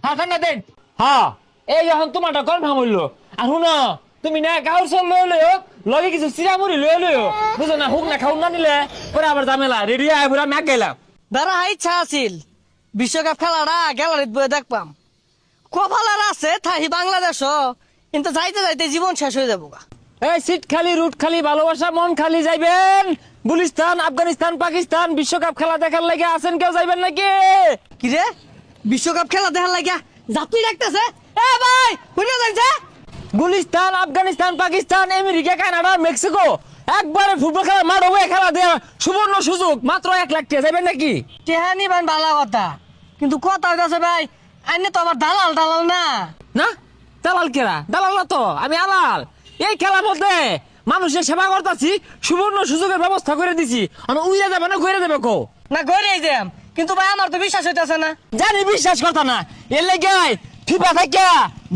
হ্যাঁ ঠান্ডা দেন। হ্যাঁ এই যখন তোমারটা কনফার্ম হইলো আর শুনো তুমি না কাউর সব লয়ে লইও লগে কিছু চিরামুড়ি লয়ে লইও বুঝো না হুক না খাও না নিলে পরে আবার ঝামেলা রেডি আয় পুরা ম্যাক গেলাম। বেড়া ইচ্ছা আছিল বিশ্বকাপ খেলাটা গ্যালারিত বয়ে দেখবাম কপালার আছে থাহি বাংলাদেশ কিন্তু যাইতে যাইতে জীবন শেষ হয়ে যাবো গা। এই সিট খালি রুট খালি ভালোবাসা মন খালি যাইবেন গুলিস্তান আফগানিস্তান পাকিস্তান বিশ্বকাপ খেলা দেখার লাগে আছেন কেউ যাইবেন নাকি? কি রে বিশ্বকাপ খেলা দেখার লাগিয়া জাতি রাখতেছে এ ভাই বুঝে যাইছে Gulistan Afghanistan Pakistan America Canada Mexico একবারে ফুটবল খেলা মাঠ হবে খেলা দেওয়া সুবর্ণ সুযোগ মাত্র 1 লাখ টাকা যাইবেন নাকি? টেহানি বান ভালো কথা কিন্তু কথা হইতাছে ভাই আইনে তো আবার দালাল দালাল না। না দালাল কেরা দালাল না তো আমি আলাল এই খেলার মধ্যে মানুষের সেবা করতেছি সুবর্ণ সুযোগের ব্যবস্থা করে দিছি আমি উইরা যাবে না ঘুরে দেবে কো না গড়েই যাম কিন্তু ভাই আমার তো বিশ্বাস হইতাছে না। জানি বিশ্বাস করতা না এর লেগে ফিফা থেকে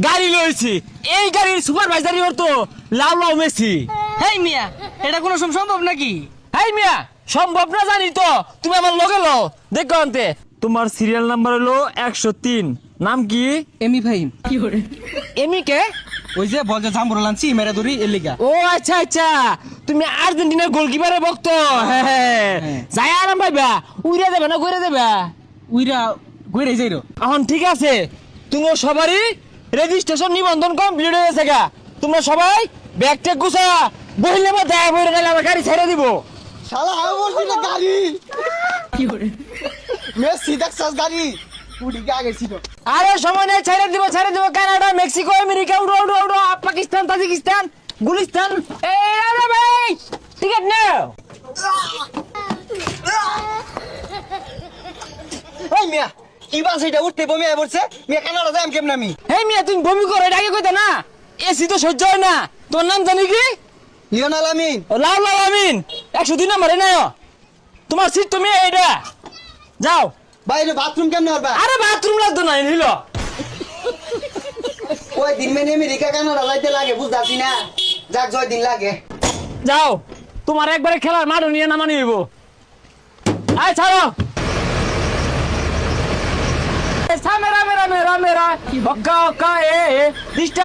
গাড়ি লইছি এই গাড়ির সুপারভাইজারি হতো লাউ লাউ মেসি। হেই মিয়া এটা কোনো সম্ভব নাকি? হাই মিয়া সম্ভব না জানি তো তুমি আমার লগে লও দেখো আনতে তোমার সিরিয়াল নাম্বার হলো 103 নাম কি? এমি ফাহিম এমি কে? ওই যে বল যে জাম্বুর লানছি মেরা ধরি এর লিগা। ও আচ্ছা আচ্ছা তুমি আর্জেন্টিনার গোলকিপারের ভক্ত হ্যাঁ যাই আরাম পাইবা উইরা দেবে না ঘুরে দেবে উইরা গইরাই যাইরো। এখন ঠিক আছে তুমি সবারই রেজিস্ট্রেশন নিবন্ধন কমপ্লিট হয়ে গেছে গা তোমরা সবাই ব্যাগ ট্যাগ গুছা বহিলে বা দেখা বইরে গেলে আমার গাড়ি ছেড়ে দিব। শালা আমি বলছি না গাড়ি মেসি দেখছস গাড়ি পুরি আগে ছিল। আরে সময় নেই ছেড়ে দিব কানাডা মেক্সিকো আমেরিকা উড়ো উড়ো উড়ো পাকিস্তান তাজিকিস্তান গুলিস্তান এই আরে ভাই টিকেট নাও। ওই মিয়া কি বাস এটা উঠতে বমি আই পড়ছে মিয়া কানাডা যাইম কেমনে আমি? এই মিয়া তুমি বমি করো এটা আগে কইতা না এসি তো সহ্য হয় না তোর নাম জানি কি? লিওনাল আমিন। ও লাল লাল আমিন 102 নম্বরে নাও তোমার সিট তুমি এইটা যাও। বাইরে বাথরুম কেমনে হবে? আরে বাথরুম লাগতো না নিল ওই দিন মেনে আমেরিকা কানাডা যাইতে লাগে বুঝতাছি না যাক জয় দিন লাগে। যাও তোমার একবারে খেলার মাঠ নিয়ে নামানি হইব। আয় ছাড়ো মেরা মেরা মেরা মেরা ওকা ওকা এ